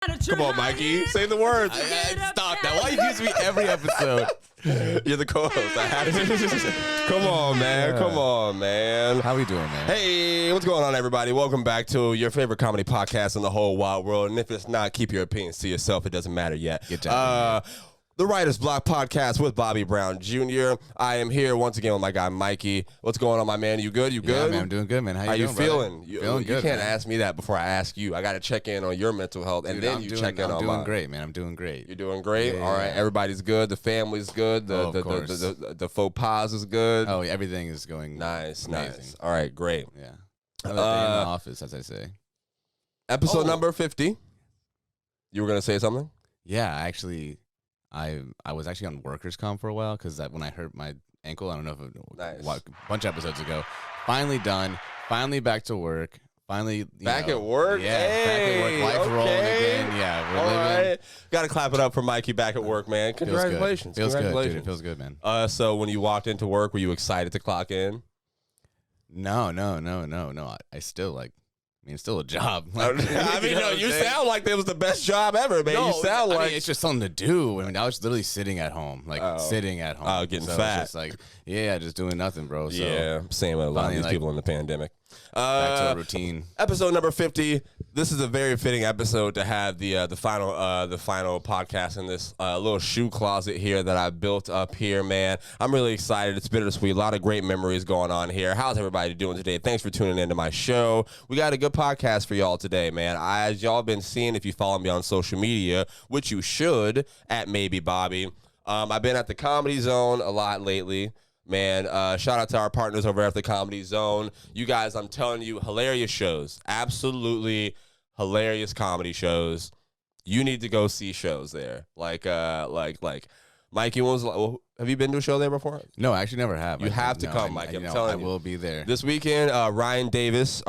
Come on, Mikey. Say the words. Stop that. Why you use me every episode? You're the co-host. I had to. Come on, man. Come on, man. How we doing, man? Hey, what's going on, everybody? Welcome back to your favorite comedy podcast in the whole wide world. And if it's not, keep your opinions to yourself. It doesn't matter yet. Get down, the Writer's Block Podcast with Bobby Brown Jr. I am here once again with my guy, Mikey. What's going on, my man? You good? You good? Yeah, man, I'm doing good, man. How you doing, feeling? Feeling good, You can't man. ask me that before I ask you. I got to check in on your mental health, and then you check in on mine. I'm doing great, man. I'm doing great. You're doing great? Yeah, all right. yeah. Everybody's good. The family's good. The faux pas is good. Oh, everything is going nice, amazing. nice. All right, great. Yeah. Another day in the office, as I say. Episode number 50. You were going to say something? Yeah, actually, I was actually on workers' comp for a while because when I hurt my ankle, I don't know if Nice. a bunch of episodes ago, finally done, finally back to work, finally back at work? Yeah, hey, back at work, life rolling again. Yeah, we're living. Right. Got to clap it up for Mikey back at work, man. Congratulations. Feels good, Congratulations. dude. It feels good, man. So when you walked into work, were you excited to clock in? No. I still it's still a job. Like, I mean, no, you sound like it was the best job ever, man. No, you sound like it's just something to do. I mean, I was literally sitting at home, sitting at home. Oh, getting so fat. It's just like, just doing nothing, bro. So yeah, same with a lot of these people in the pandemic. Back to a routine. Episode number 50. This is a very fitting episode to have the final podcast in this little shoe closet here that I built up here, man. I'm really excited. It's bittersweet. A lot of great memories going on here. How's everybody doing today? Thanks for tuning into my show. We got a good podcast for y'all today, man. As y'all been seeing, if you follow me on social media, which you should, at Maybe Bobby. I've been at the Comedy Zone a lot lately. Man, shout out to our partners over at the Comedy Zone. You guys, I'm telling you, hilarious shows. Absolutely hilarious comedy shows. You need to go see shows there. Like Mikey, have you been to a show there before? No, I actually never have. You have to come, Mikey. I'm telling you. I will be there. This weekend, Ryan Davis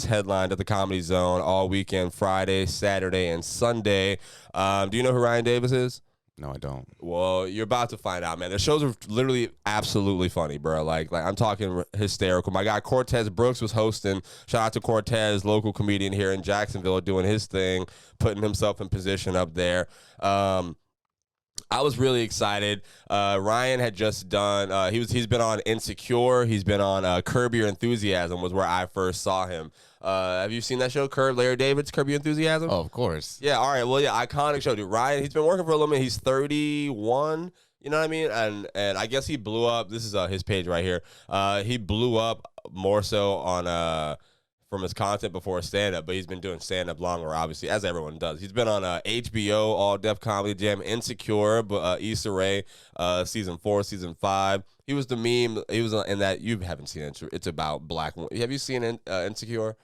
headlined at the Comedy Zone all weekend, Friday, Saturday, and Sunday. Do you know who Ryan Davis is? No, I don't. Well, you're about to find out, man. The shows are literally absolutely funny, bro. Like I'm talking hysterical. My guy Cortez Brooks was hosting. Shout out to Cortez, local comedian here in Jacksonville, doing his thing, putting himself in position up there. I was really excited. Ryan had just done. He's been on Insecure. He's been on Curb Your Enthusiasm. Was where I first saw him. Have you seen that show, Larry David's Curb Your Enthusiasm? Oh, of course. Yeah, all right. Well, yeah, iconic show, dude. Ryan, he's been working for a little bit. He's 31, you know what I mean? And I guess he blew up. This is his page right here. He blew up more so on from his content before stand-up, but he's been doing stand-up longer, obviously, as everyone does. He's been on HBO, All Def Comedy Jam, Insecure, Issa Rae, Season 4, Season 5. He was the meme. He was in that. You haven't seen it. It's about black women. Have you seen Insecure?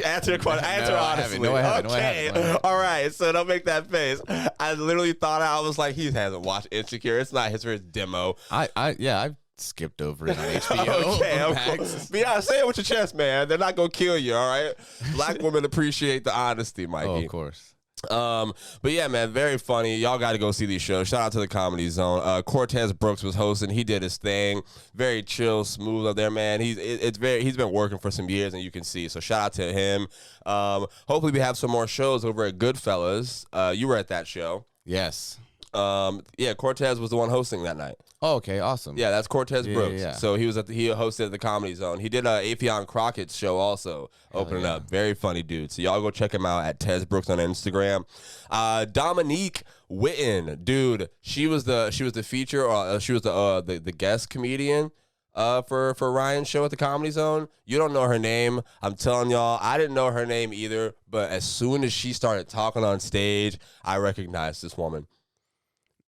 Answer the question. Answer honestly. No, I haven't. Okay. All right. So don't make that face. I literally thought I was like, he hasn't watched Insecure. It's not his first demo. I've skipped over it on HBO. Okay. But yeah, say it with your chest, man. They're not gonna kill you. All right. Black women appreciate the honesty, Mikey. Oh, of course. But yeah, man, very funny. Y'all got to go see these shows. Shout out to the Comedy Zone. Cortez Brooks was hosting. He did his thing. Very chill, smooth up there, man. He's been working for some years, and you can see. So shout out to him. Hopefully we have some more shows over at Goodfellas. You were at that show. Yes. Yeah, Cortez was the one hosting that night. Oh, okay, awesome. Yeah, that's Cortez Brooks. Yeah. So he hosted at the Comedy Zone. He did Afion Crockett's show also, opening up. Very funny dude. So y'all go check him out at Tez Brooks on Instagram. Dominique Witten, dude, she was the feature, or she was the guest comedian for Ryan's show at the Comedy Zone. You don't know her name. I'm telling y'all, I didn't know her name either. But as soon as she started talking on stage, I recognized this woman.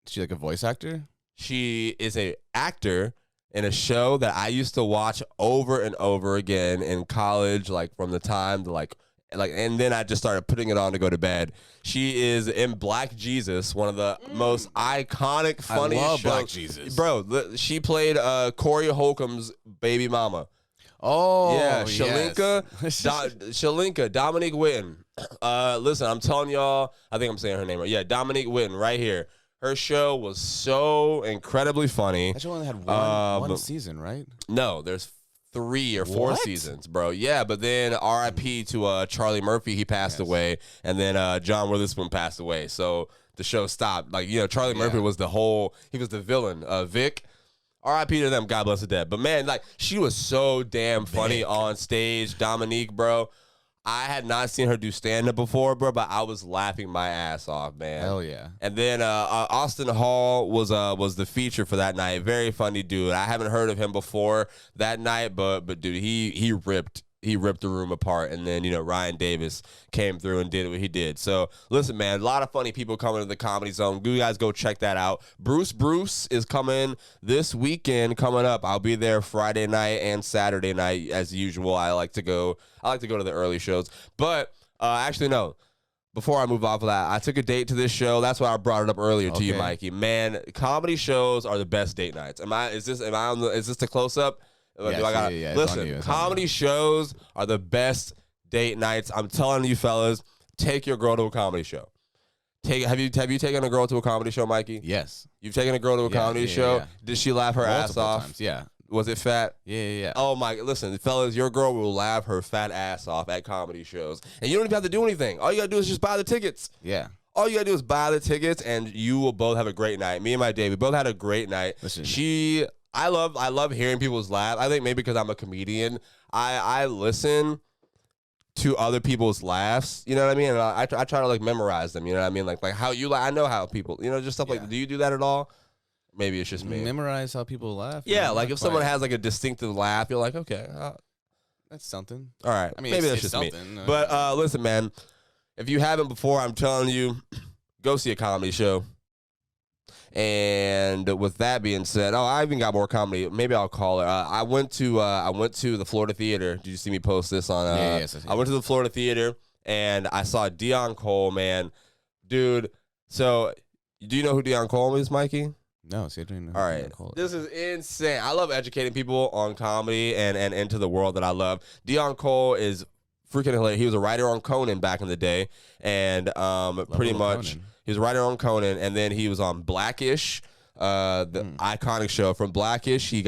Is she like a voice actor? She is an actor in a show that I used to watch over and over again in college, like from the time to and then I just started putting it on to go to bed. She is in Black Jesus, one of the most iconic, funniest I love shows. Black Jesus. Bro, she played Corey Holcomb's baby mama. Oh, yeah, Shalinka, yes. Shalinka, Dominique Witten. Listen, I'm telling y'all, I think I'm saying her name right. Yeah, Dominique Witten, right here. Her show was so incredibly funny. That show only had one season, right? No, there's 3 or 4 seasons, bro. Yeah, but then R.I.P. to Charlie Murphy, he passed away, and then John Witherspoon passed away. So the show stopped. Like, Charlie Murphy was he was the villain. Vic, R.I.P. to them. God bless the dead. But man, like, she was so damn funny on stage. Dominique, bro. I had not seen her do stand-up before, bro, but I was laughing my ass off, man. Hell yeah. And then Austin Hall was the feature for that night. Very funny dude. I haven't heard of him before that night, but dude, he ripped the room apart. And then, Ryan Davis came through and did what he did. So, listen, man, a lot of funny people coming to the Comedy Zone. You guys go check that out. Bruce is coming this weekend coming up. I'll be there Friday night and Saturday night as usual. I like to go to the early shows. But actually, no. Before I move off of that, I took a date to this show. That's why I brought it up earlier to you, Mikey. Man, comedy shows are the best date nights. Is this the close up? Yeah, listen, comedy shows are the best date nights. I'm telling you, fellas, take your girl to a comedy show. Have you taken a girl to a comedy show, Mikey? Yes. You've taken a girl to a comedy show? Yeah. Did she laugh her ass off? Times, yeah. Was it fat? Yeah. Oh my! Listen, fellas, your girl will laugh her fat ass off at comedy shows, and you don't even have to do anything. All you gotta do is just buy the tickets. Yeah. All you gotta do is buy the tickets, and you will both have a great night. Me and my date, we both had a great night. Listen. I love hearing people's laugh. I think maybe because I'm a comedian, I listen to other people's laughs. You know what I mean? And I try to like memorize them. You know what I mean? Like how you I know how people. Just stuff like. Do you do that at all? Maybe it's just me. Memorize how people laugh. Yeah, like if someone has like a distinctive laugh, you're like, okay, that's something. All right, I mean, maybe it's that's just something. me. But listen, man, if you haven't before, I'm telling you, go see a comedy show. And with that being said, I even got more comedy. Maybe I'll call her. I went to the Florida Theater. Did you see me post this on? Yes. I went to the Florida Theater and I saw Dion Cole, man, dude. So, do you know who Dion Cole is, Mikey? No, see, I didn't know. All right, this is insane. I love educating people on comedy and into the world that I love. Dion Cole is freaking hilarious. He was a writer on Conan back in the day, and pretty much he was a writer on Conan, and then he was on Blackish, the iconic show from Blackish. He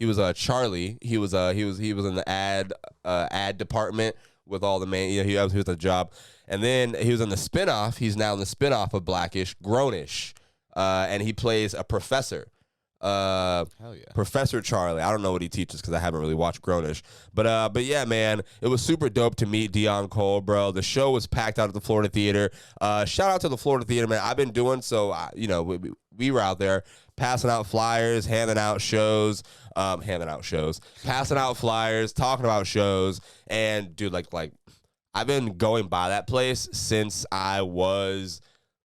was Charlie. He was in the ad department with all the main. He was a job, and then he was in the spinoff. He's now in the spinoff of Blackish, Grownish. And he plays a professor. Hell yeah. Professor Charlie. I don't know what he teaches because I haven't really watched Grownish. But yeah, man, it was super dope to meet Dion Cole, bro. The show was packed out at the Florida Theater. Shout out to the Florida Theater, man. I've been doing so, we were out there passing out flyers, passing out flyers, talking about shows. And, dude, like I've been going by that place since I was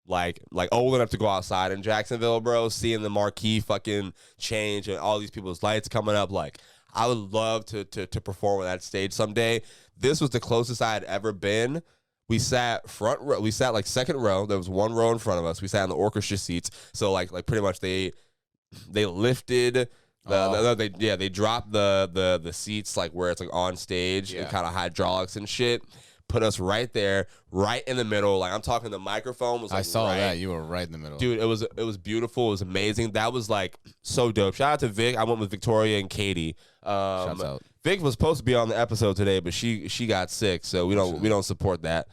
like old enough to go outside in Jacksonville, bro, seeing the marquee fucking change and all these people's lights coming up. Like, I would love to perform on that stage someday. This was the closest I had ever been. We sat front row. We sat like second row. There was one row in front of us. We sat in the orchestra seats. So like pretty much they lifted they dropped the seats like where it's like on stage and kind of hydraulics and shit. Put us right there, right in the middle. Like I'm talking, the microphone was like, I saw that. You were right in the middle. Dude, it was beautiful. It was amazing. That was like so dope. Shout out to Vic. I went with Victoria and Katie. Shouts out. Vic was supposed to be on the episode today, but she got sick, so we don't support that.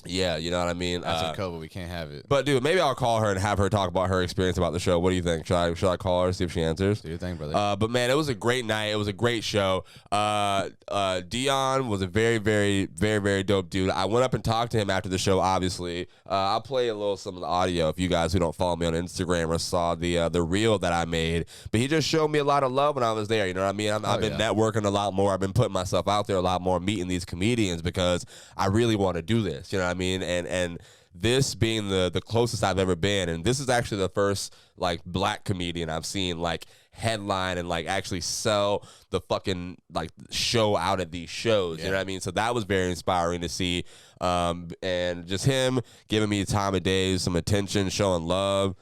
Yeah, you know what I mean? After COVID, we can't have it. But, dude, maybe I'll call her and have her talk about her experience about the show. What do you think? Should I call her, see if she answers? Do your thing, brother. But, man, it was a great night. It was a great show. Dion was a very, very, very, very dope dude. I went up and talked to him after the show, obviously. I'll play a little some of the audio if you guys who don't follow me on Instagram or saw the reel that I made. But he just showed me a lot of love when I was there. You know what I mean? I've been networking a lot more. I've been putting myself out there a lot more, meeting these comedians because I really want to do this. You know what I mean? And this being the closest I've ever been, and this is actually the first like black comedian I've seen like headline and like actually sell the fucking like show out at these shows. You know what I mean? So that was very inspiring to see. And just him giving me the time of day, some attention, showing love.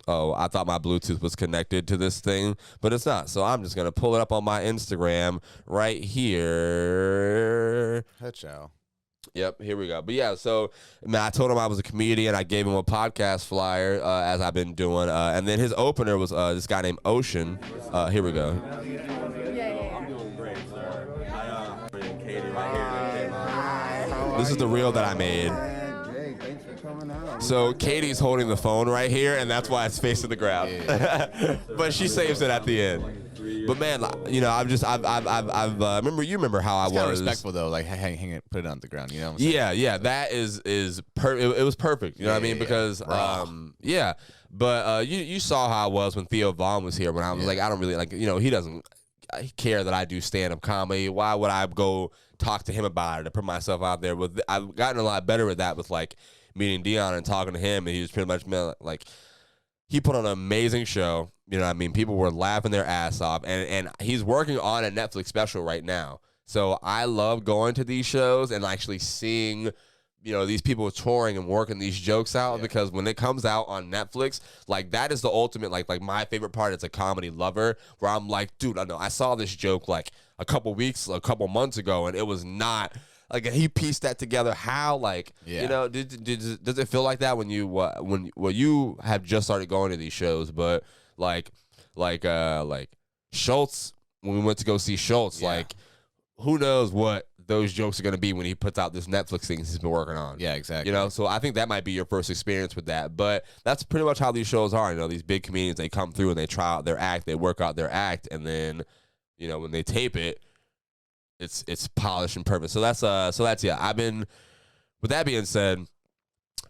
Oh, I thought my Bluetooth was connected to this thing, but it's not. So I'm just going to pull it up on my Instagram right here. Headchow. Yep, here we go. But yeah, so man, I told him I was a comedian. I gave him a podcast flyer as I've been doing, and then his opener was this guy named Ocean. Here we go. I'm doing great, sir. Katie right here. This is the reel that I made. So Katie's holding the phone right here, and that's why it's facing the ground. Yeah. But she saves it at the end. But man, you know, remember how I was respectful though, like hang it, put it on the ground. You know what I'm saying? Yeah. That it was perfect. You know what I mean? Because But you saw how I was when Theo Vaughn was here. When I was like, I don't really he doesn't care that I do stand up comedy. Why would I go talk to him about it to put myself out there? I've gotten a lot better with that with like meeting Dion and talking to him, and he was pretty much like he put on an amazing show. You know what I mean? People were laughing their ass off, and he's working on a Netflix special right now. So I love going to these shows and actually seeing, these people touring and working these jokes out, because when it comes out on Netflix, like that is the ultimate, like my favorite part as a comedy lover, where I'm like, dude, I saw this joke like a couple months ago, and it was not like he pieced that together. How does it feel like that when you have just started going to these shows? But like Schultz, when we went to go see Schultz, like who knows what those jokes are going to be when he puts out this Netflix thing he's been working on. Yeah, exactly. So I think that might be your first experience with that. But that's pretty much how these shows are. These big comedians, they come through and they try out their act, they work out their act, and then, when they tape it, it's polished and perfect. So that's I've been, with that being said,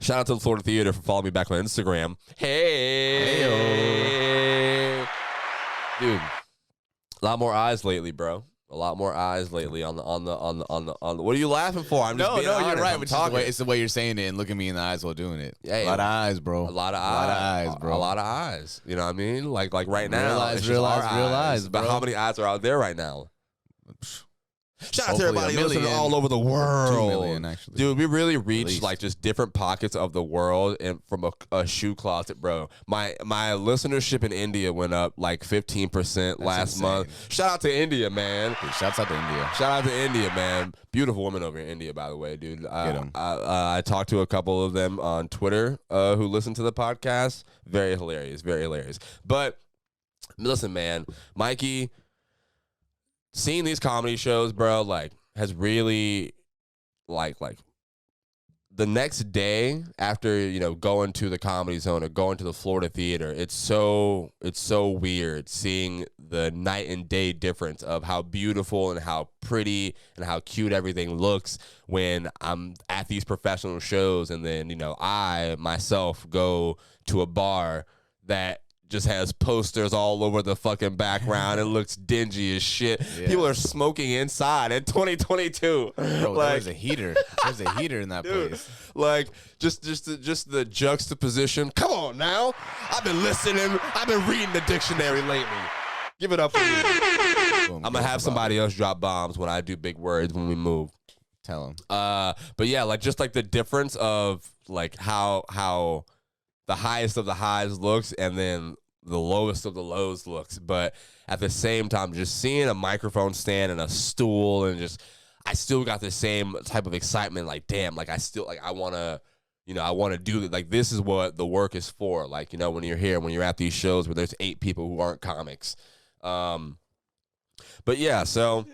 shout out to the Florida Theater for following me back on Instagram. Hey. Dude, a lot more eyes lately, bro. A lot more eyes lately on the. What are you laughing for? I'm just being honest. You're right. It's the way you're saying it and looking me in the eyes while doing it. Yeah, a lot of eyes, bro. A lot of eyes, bro. A lot of eyes. You know what I mean? Like right now, real eyes. But how many eyes are out there right now? Shout out to everybody listening all over the world. 2 million, actually. Dude, we really reached like just different pockets of the world and from a shoe closet, bro. My listenership in India went up like 15% last month. Shout out to India, man. Dude, shouts out to India. Shout out to India, man. Beautiful woman over in India, by the way, dude. I talked to a couple of them on Twitter who listen to the podcast. Very hilarious, very hilarious. But listen, man, Mikey, seeing these comedy shows, bro, like has really like the next day after, going to the Comedy Zone or going to the Florida Theater, it's so weird seeing the night and day difference of how beautiful and how pretty and how cute everything looks when I'm at these professional shows, and then, I myself go to a bar that just has posters all over the fucking background. It looks dingy as shit. Yeah. People are smoking inside in 2022. Bro, there's a heater. There's a heater in that place. Like just the juxtaposition. Come on now. I've been listening. I've been reading the dictionary lately. Give it up for me. I'm gonna have somebody else drop bombs when I do big words when we move. Tell them. But yeah, like just like the difference of like how the highest of the highs looks and then the lowest of the lows looks. But at the same time, just seeing a microphone stand and a stool and I still got the same type of excitement. Like, damn, like I still, like I want to do it. Like, this is what the work is for. Like, when you're here, when you're at these shows where there's 8 people who aren't comics. But yeah, so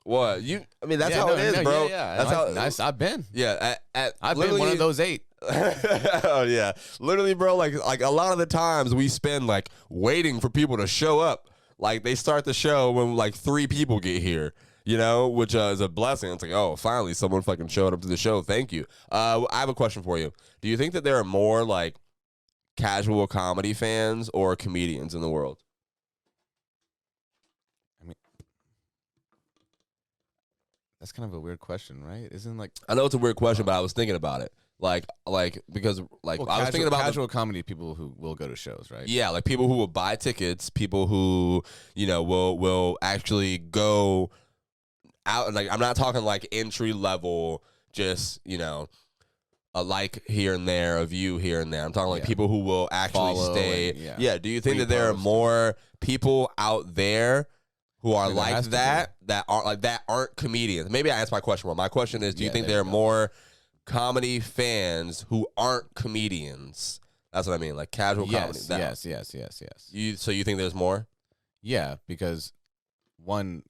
what that's how it is, bro. Yeah. That's how I've been. Yeah. I've been one of those 8. Oh yeah, literally, bro. Like a lot of the times we spend like waiting for people to show up. Like they start the show when like 3 people get here, which is a blessing. It's like, oh, finally someone fucking showed up to the show. Thank you. I have a question for you. Do you think that there are more like casual comedy fans or comedians in the world? I mean, that's kind of a weird question, right? Isn't like, I know it's a weird question, but I was thinking about it. Because I was thinking about casual comedy people who will go to shows, right? Yeah, like people who will buy tickets, people who will actually go out. Like I'm not talking like entry level, just a like here and there, a view here and there. I'm talking like people who will actually stay. Do you think that there are more people out there who are There like has to that aren't comedians? Maybe I asked my question wrong. My question is, do you think there are more comedy fans who aren't comedians? That's what I mean, like casual comedy. Yes. So you think there's more? Yeah, because one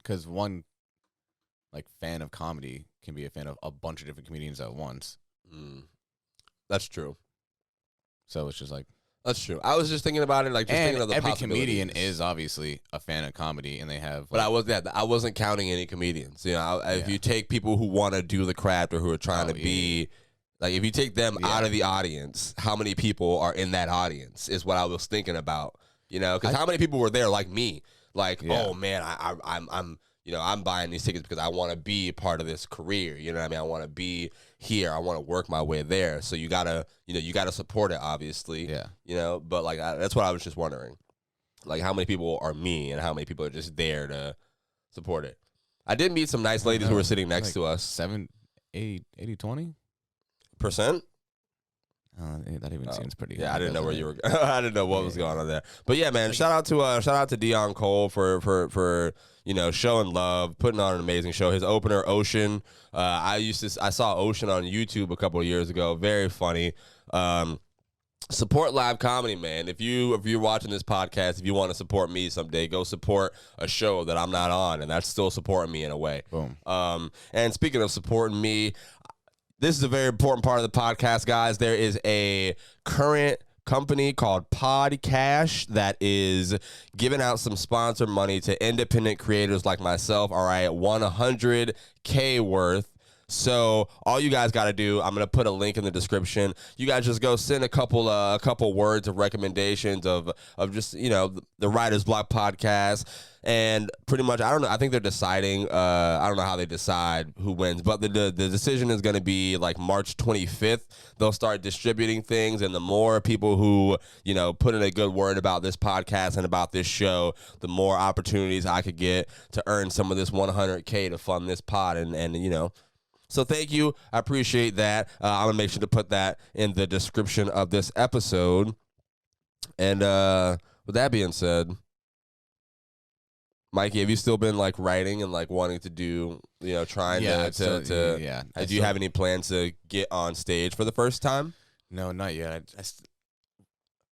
like fan of comedy can be a fan of a bunch of different comedians at once. That's true. So it's just like that's true. I was just thinking about it, like just thinking of the every possibilities. comedian is obviously a fan of comedy, and they have. But I wasn't counting any comedians. You know, if you take people who want to do the craft or who are trying to be, like, if you take them out of the audience, how many people are in that audience is what I was thinking about. You know, because how many people were there like me? Like, oh man, I'm buying these tickets because I want to be part of this career. You know what I mean? I want to be here. I want to work my way there. So you gotta support it, obviously. Yeah. You know, but like that's what I was just wondering. Like, how many people are me and how many people are just there to support it? I did meet some nice ladies who were sitting next to us. 80-20%? That even seems pretty. Yeah, I didn't know where you were. I didn't know what was going on there. But yeah, man, shout out to Dion Cole for showing love, putting on an amazing show. His opener, Ocean. I saw Ocean on YouTube a couple of years ago. Very funny. Support live comedy, man. If you're watching this podcast, if you want to support me someday, go support a show that I'm not on, and that's still supporting me in a way. Boom. And speaking of supporting me, this is a very important part of the podcast, guys. There is a current company called Podcash that is giving out some sponsor money to independent creators like myself. All right, $100K worth. So all you guys got to do, I'm going to put a link in the description. You guys just go send a couple words of recommendations of just, the Writer's Block podcast. And pretty much, I don't know. I think they're deciding. I don't know how they decide who wins, but the decision is going to be like March 25th. They'll start distributing things, and the more people who put in a good word about this podcast and about this show, the more opportunities I could get to earn some of this $100K to fund this pod, and. So thank you. I appreciate that. I'm going to make sure to put that in the description of this episode. And with that being said, Mikey, have you still been like writing and like wanting to do, do you have any plans to get on stage for the first time? No, not yet.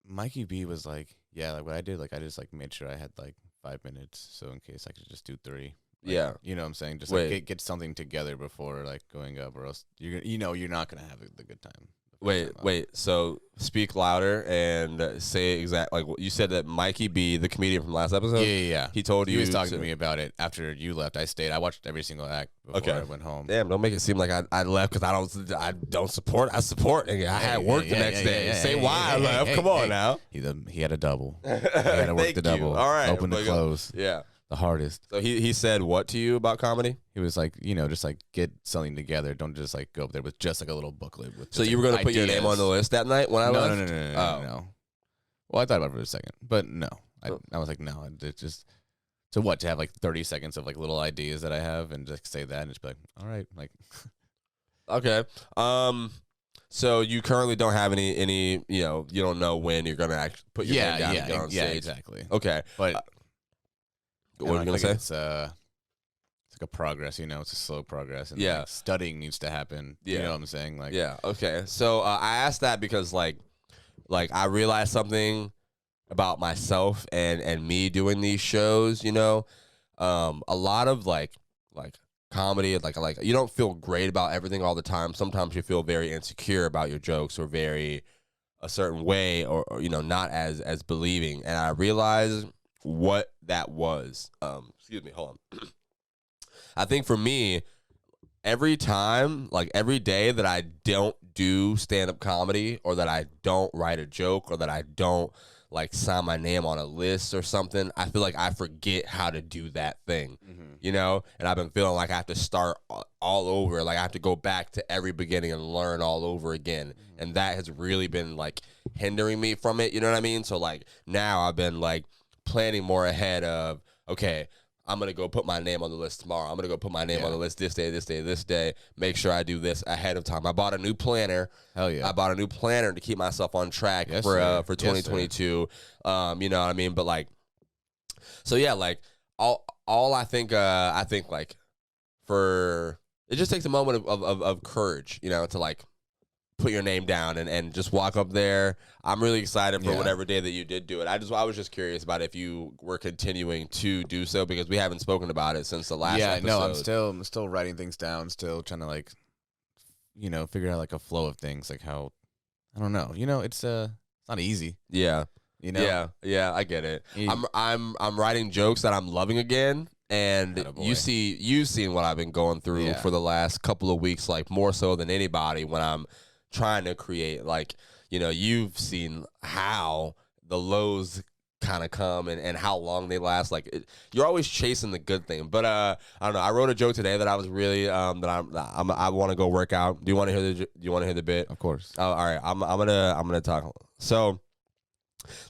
Mikey B was like, like what I did, like I just like made sure I had like 5 minutes. So in case I could just do 3. Like, yeah, you know what I'm saying? Just like get something together before like going up, or else you're not gonna have the good time. Wait. So speak louder and say like you said that Mikey B, the comedian from last episode. Yeah. He told you. He was talking to me about it after you left. I stayed. I watched every single act before I went home. Damn, don't make it seem like I left because I don't support. I support. I had work the next day. Say why I left. Come on now. He had a double. He had to work the double. All right. Open to close. Yeah. The hardest. So he said what to you about comedy? He was like, just like get something together. Don't just like go up there with just like a little booklet. With so you were going to put your name on the list that night when I left? No. Well, I thought about it for a second, but no. I was like, no. It's just so what, to have like 30 seconds of like little ideas that I have and just say that and just be like, all right, like. Okay. So you currently don't have any you don't know when you're going to actually put your name down and get on stage. Yeah, exactly. Okay. But. What are you gonna say? It's like a progress, it's a slow progress, and like, studying needs to happen. You know what I'm saying? Like, okay. So I asked that because like I realized something about myself and me doing these shows. A lot of like comedy, like you don't feel great about everything all the time. Sometimes you feel very insecure about your jokes or very a certain way or not as believing. And I realized what that was. Excuse me, hold on. I think for me, every time, like every day that I don't do stand-up comedy or that I don't write a joke or that I don't like sign my name on a list or something, I feel like I forget how to do that thing, and I've been feeling like I have to start all over. Like I have to go back to every beginning and learn all over again. And that has really been like hindering me from it. You know what I mean? So like now I've been like planning more ahead of, okay, I'm going to go put my name on the list tomorrow. I'm going to go put my name on the list this day. Make sure I do this ahead of time. I bought a new planner. Hell yeah. I bought a new planner to keep myself on track for 2022. You know what I mean? But like, so yeah, like I think like for it just takes a moment of courage, you know, to like put your name down and just walk up there. I'm really excited for whatever day that you did do it. I was just curious about if you were continuing to do so because we haven't spoken about it since the last episode. No, I'm still writing things down, still trying to like, you know, figure out like a flow of things, like how, I don't know, you know, it's not easy. Yeah. You know? Yeah, I get it. I'm writing jokes that I'm loving again. And you've seen what I've been going through for the last couple of weeks, like more so than anybody when I'm trying to create. Like, you know, you've seen how the lows kind of come and how long they last. Like you're always chasing the good thing. But I don't know. I wrote a joke today that I was really I want to go work out. Do you want to hear the bit? Of course. Oh, all right. I'm gonna talk. So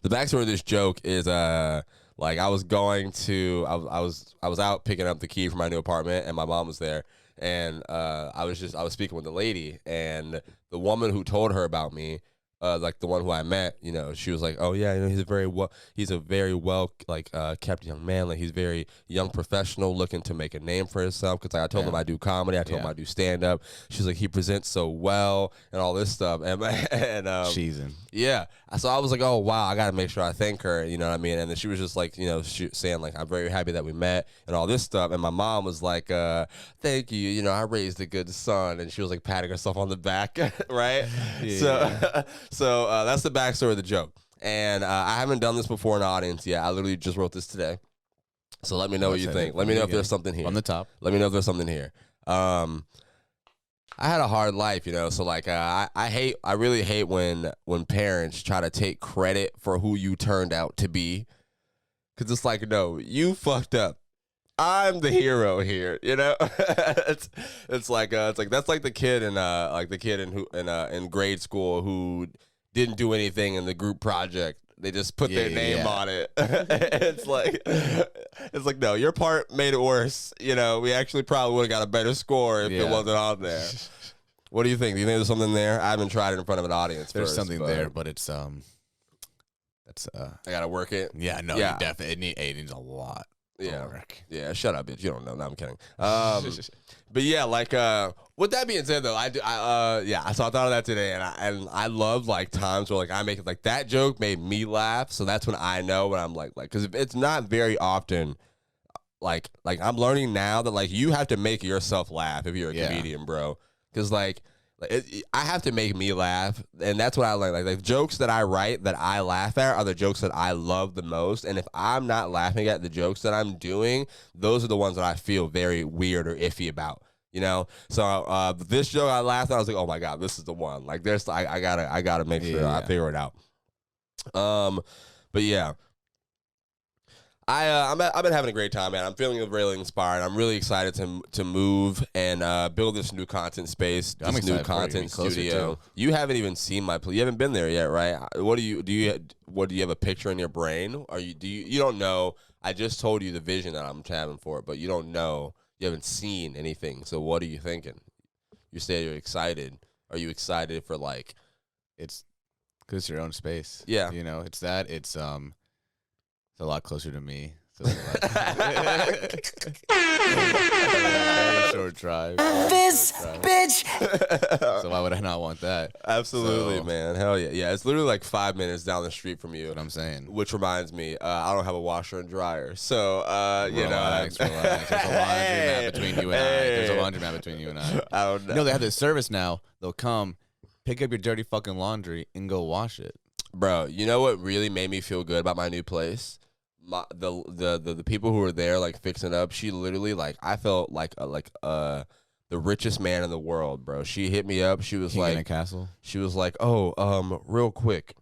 the backstory of this joke is like I was out picking up the key for my new apartment and my mom was there and I was speaking with the lady and the woman who told her about me, like the one who I met, you know, she was like, oh yeah, you know, he's a very well like kept young man, like he's very young professional looking to make a name for himself because like, I told him I do comedy, I told him I do stand up. She's like, he presents so well and all this stuff and cheesing. Yeah. So I was like, oh wow, I gotta make sure I thank her, you know what I mean? And then she was just like, you know, saying like, I'm very happy that we met and all this stuff. And my mom was like, thank you, you know, I raised a good son, and she was like patting herself on the back, right? So that's the backstory of the joke. And I haven't done this before in an audience yet. I literally just wrote this today. So let me know what you think. Let me know if there's something here. On the top. Let me know if there's something here. I had a hard life, you know, so like I really hate when parents try to take credit for who you turned out to be. Cause it's like, no, you fucked up. I'm the hero here, you know. it's like that's like the kid in grade school who didn't do anything in the group project. They just put their name on it. It's like no, your part made it worse. You know, we actually probably would have got a better score if it wasn't on there. What do you think? Do you think there's something there? I haven't tried it in front of an audience. There's something there, but it's that's I gotta work it. Yeah, no, you definitely it needs a lot. Yeah. Shut up, bitch. You don't know. No, I'm kidding. But yeah, like with that being said, though, so I thought of that today, and I love like times where like I make it like that joke made me laugh, so that's when I know when I'm like because it's not very often. Like I'm learning now that like you have to make yourself laugh if you're a comedian, bro. Because like I have to make me laugh, and that's what I learned. Like jokes that I write that I laugh at are the jokes that I love the most. And if I'm not laughing at the jokes that I'm doing, those are the ones that I feel very weird or iffy about. You know, so this joke I laughed at, I was like, oh my god, this is the one. Like there's I gotta make sure I figure it out. But yeah. I've been having a great time, man. I'm feeling really inspired. I'm really excited to move and build this new content space, this new content studio. You haven't even seen you haven't been there yet, right? What do you have a picture in your brain? Or you don't know? I just told you the vision that I'm having for it, but you don't know. You haven't seen anything. So what are you thinking? You say you're excited. Are you excited for like? It's because it's your own space. Yeah, you know, it's that. It's a lot closer to me. So short drive. This bitch. So why would I not want that? Absolutely, man. Hell yeah. Yeah, it's literally like 5 minutes down the street from you. What I'm saying. Which reminds me, I don't have a washer and dryer. So, relax. There's a laundromat between you and I. There's a laundromat between you and I. I don't know. You know, they have this service now. They'll come, pick up your dirty fucking laundry, and go wash it. Bro, you know what really made me feel good about my new place? The people who were there like fixing up, she literally like I felt like the richest man in the world, bro. She hit me up. She was King like in a castle. She was like, "Oh, real quick.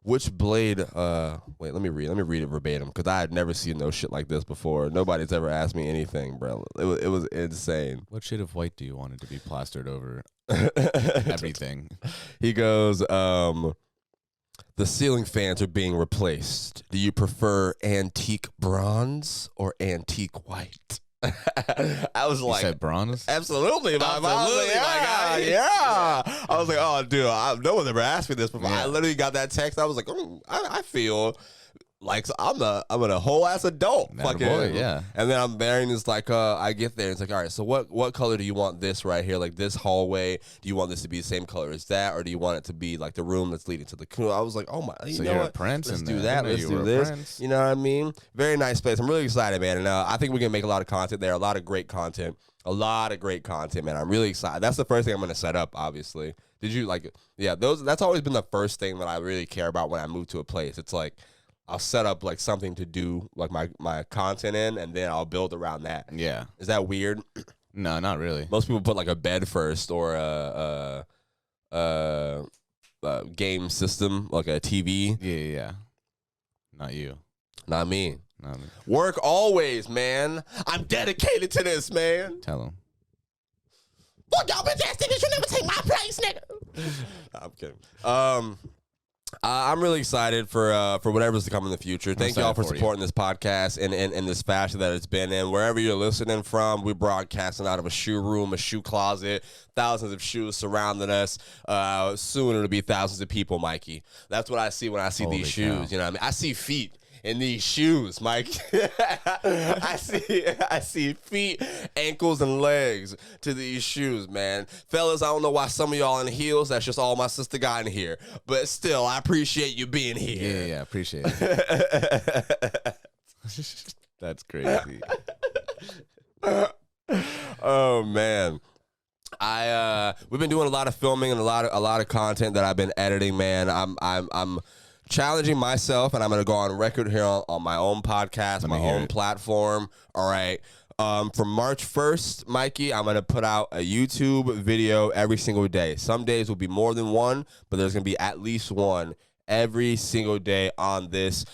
Which blade wait, let me read it verbatim cuz I had never seen no shit like this before. Nobody's ever asked me anything, bro. It was insane. What shade of white do you want it to be plastered over everything?" He goes, the ceiling fans are being replaced. Do you prefer antique bronze or antique white? I was like, you said bronze? Absolutely, my guy. Yeah. I was like, oh, dude, no one ever asked me this before. I literally got that text. I was like, I feel like I'm a whole ass adult. Fucking boy, yeah. And then I'm there, and it's like I get there, it's like, all right, so what color do you want this right here? Like this hallway, do you want this to be the same color as that, or do you want it to be like the room that's leading to the cool? I was like, oh my, so know you're what? a prince. Let's in do there. that. Let's do this. Prince. You know what I mean? Very nice place. I'm really excited, man. And I think we're gonna make a lot of content there. A lot of great content. A lot of great content, man. I'm really excited. That's the first thing I'm gonna set up. Obviously, did you like? Yeah, that's always been the first thing that I really care about when I move to a place. It's like I'll set up like something to do like my content in, and then I'll build around that. Yeah. Is that weird? No, not really. Most people put like a bed first or a game system, like a TV. Yeah. Not you. Not me. Not me. Work always, man. I'm dedicated to this, man. Tell him. Fuck y'all bitch ass niggas, you never take my place, nigga. I'm kidding. I'm really excited for whatever's to come in the future. Thank y'all for supporting this podcast and in this fashion that it's been in. Wherever you're listening from, we're broadcasting out of a shoe room, a shoe closet, thousands of shoes surrounding us. Soon it'll be thousands of people, Mikey. That's what I see when I see these shoes. You know what I mean? I see feet in these shoes, Mike. I see feet, ankles, and legs to these shoes, man. Fellas, I don't know why some of y'all in heels. That's just all my sister got in here. But still, I appreciate you being here. Yeah, appreciate it. That's crazy. Oh man. We've been doing a lot of filming and a lot of content that I've been editing, man. I'm challenging myself, and I'm going to go on record here on my own podcast, my own platform. All right. From March 1st, Mikey, I'm going to put out a YouTube video every single day. Some days will be more than one, but there's going to be at least one every single day on this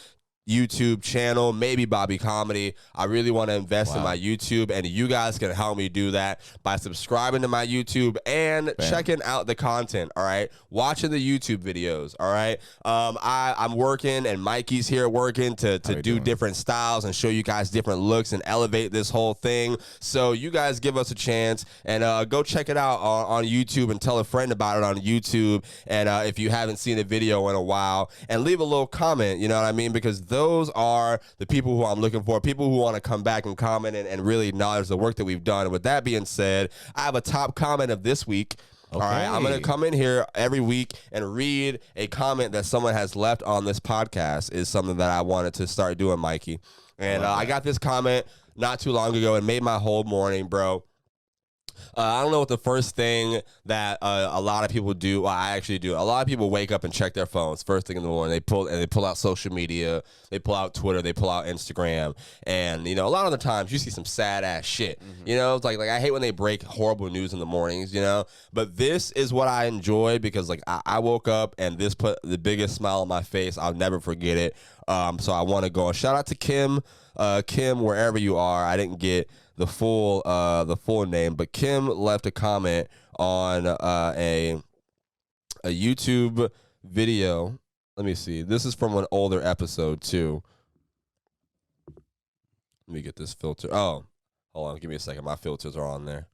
YouTube channel, maybe Bobby Comedy. I really want to invest in my YouTube, and you guys can help me do that by subscribing to my YouTube and checking out the content. All right, watching the YouTube videos. All right, I'm working, and Mikey's here working to do different styles and show you guys different looks and elevate this whole thing. So you guys give us a chance and go check it out on YouTube and tell a friend about it on YouTube. And if you haven't seen a video in a while, and leave a little comment. You know what I mean? Because those are the people who I'm looking for, people who want to come back and comment and really acknowledge the work that we've done. And with that being said, I have a top comment of this week. Okay. All right, I'm going to come in here every week and read a comment that someone has left on this podcast. Is something that I wanted to start doing, Mikey. And I got this comment not too long ago and made my whole morning, bro. I don't know what the first thing that a lot of people do. Well, I actually do. A lot of people wake up and check their phones first thing in the morning. They pull out social media. They pull out Twitter. They pull out Instagram. And you know, a lot of the times you see some sad ass shit. Mm-hmm. You know, it's like I hate when they break horrible news in the mornings. You know, but this is what I enjoy because like I woke up and this put the biggest smile on my face. I'll never forget it. So I want to go. Shout out to Kim. Kim, wherever you are. I didn't get the full name, but Kim left a comment on a YouTube video. Let me see. This is from an older episode too. Let me get this filter. Oh, hold on. Give me a second. My filters are on there.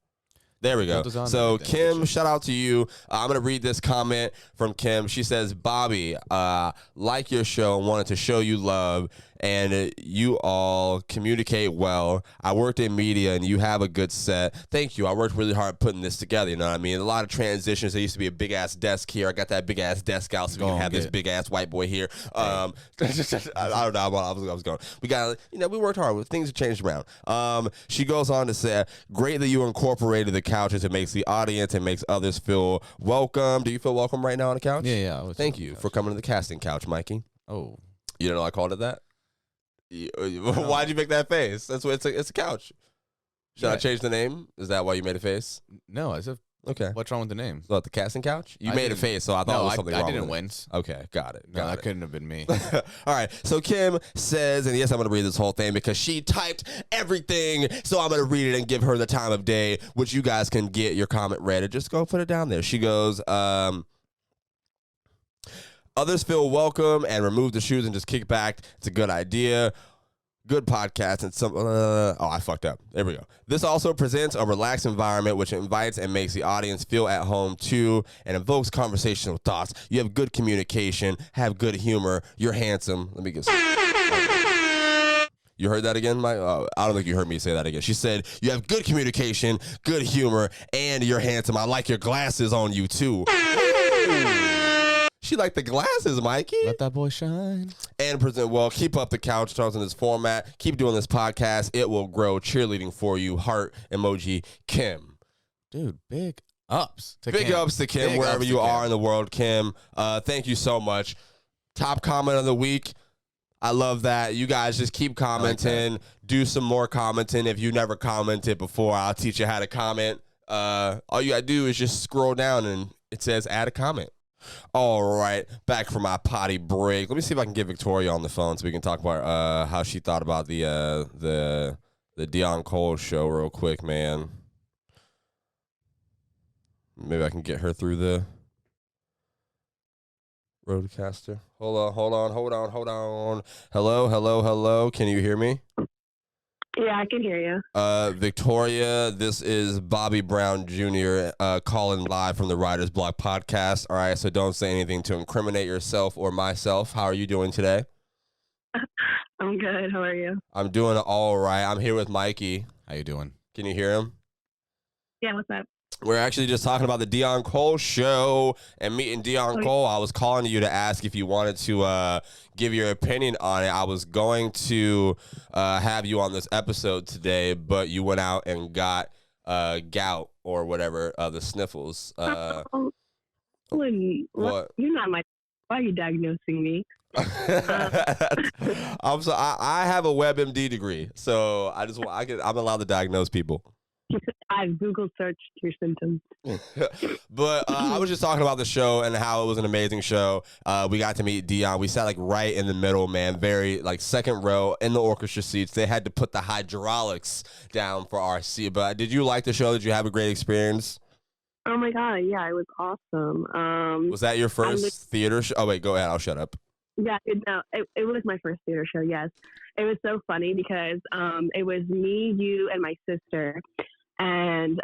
There we go. So Kim, shout out to you. I'm going to read this comment from Kim. She says, Bobby, like your show and wanted to show you love, and you all communicate well. I worked in media, and you have a good set. Thank you. I worked really hard putting this together, you know what I mean? A lot of transitions. There used to be a big-ass desk here. I got that big-ass desk out so we can have this big-ass white boy here. I don't know. I was going. We got, you know, we worked hard. Things have changed around. She goes on to say, great that you incorporated the couches. It makes the audience and makes others feel welcome. Do you feel welcome right now on the couch? Yeah. Thank you for coming to the casting couch, Mikey. Oh. You know I called it that? Why'd you make that face? That's what it's a couch. Should I change the name? Is that why you made a face? No, I said, okay. What's wrong with the name? So at the casting couch? You made a face, so I thought it was something wrong. I didn't wince. Okay, got it. No, that couldn't have been me. All right, so Kim says, and yes, I'm going to read this whole thing because she typed everything, so I'm going to read it and give her the time of day, which you guys can get your comment read. And just go put it down there. She goes, others feel welcome and remove the shoes and just kick back. It's a good idea. Good podcast and some. I fucked up. There we go. This also presents a relaxed environment which invites and makes the audience feel at home too and evokes conversational thoughts. You have good communication, have good humor. You're handsome. Let me get some. You heard that again, Mike? I don't think you heard me say that again. She said, you have good communication, good humor, and you're handsome. I like your glasses on you, too. She liked the glasses, Mikey. Let that boy shine. And present well. Keep up the couch talks in this format. Keep doing this podcast. It will grow. Cheerleading for you. Heart emoji, Kim. Dude, big ups to Big Kim. ups to Kim, Big wherever ups to you Kim. are in the world, Kim. Thank you so much. Top comment of the week. I love that. You guys just keep commenting. Do some more commenting. If you never commented before, I'll teach you how to comment. All you got to do is just scroll down and it says add a comment. All right, back from my potty break. Let me see if I can get Victoria on the phone so we can talk about how she thought about the Deion Cole show real quick, man. Maybe I can get her through the roadcaster. Hold on. Hello. Can you hear me? Yeah, I can hear you. Victoria, this is Bobby Brown Jr. Calling live from the Writer's Block podcast. All right, so don't say anything to incriminate yourself or myself. How are you doing today? I'm good. How are you? I'm doing all right. I'm here with Mikey. How you doing? Can you hear him? Yeah, what's up? We're actually just talking about the Deion Cole show and meeting Deion Cole. I was calling you to ask if you wanted to give your opinion on it. I was going to have you on this episode today, but you went out and got gout or whatever, the sniffles. What? What? You're not my. Why are you diagnosing me? I have a WebMD degree, so I'm allowed to diagnose people. I've Google searched your symptoms. But I was just talking about the show and how it was an amazing show. We got to meet Deion. We sat like right in the middle, man. Very like second row in the orchestra seats. They had to put the hydraulics down for our seat. But did you like the show? Did you have a great experience? Oh my god, yeah, it was awesome. Was that your first theater show? Oh wait, go ahead. I'll shut up. Yeah, it was my first theater show. Yes, it was so funny because it was me, you, and my sister. And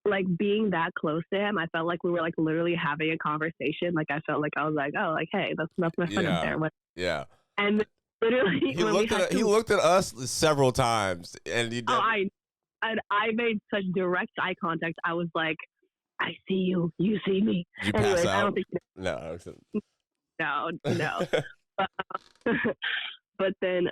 like being that close to him, I felt like we were like literally having a conversation. Like I felt like I was like, oh, like hey, that's my friend up there. Yeah. And literally, he looked at us several times, and he did. I made such direct eye contact. I was like, I see you, you see me. Did you Anyways, pass out? I don't think no. But then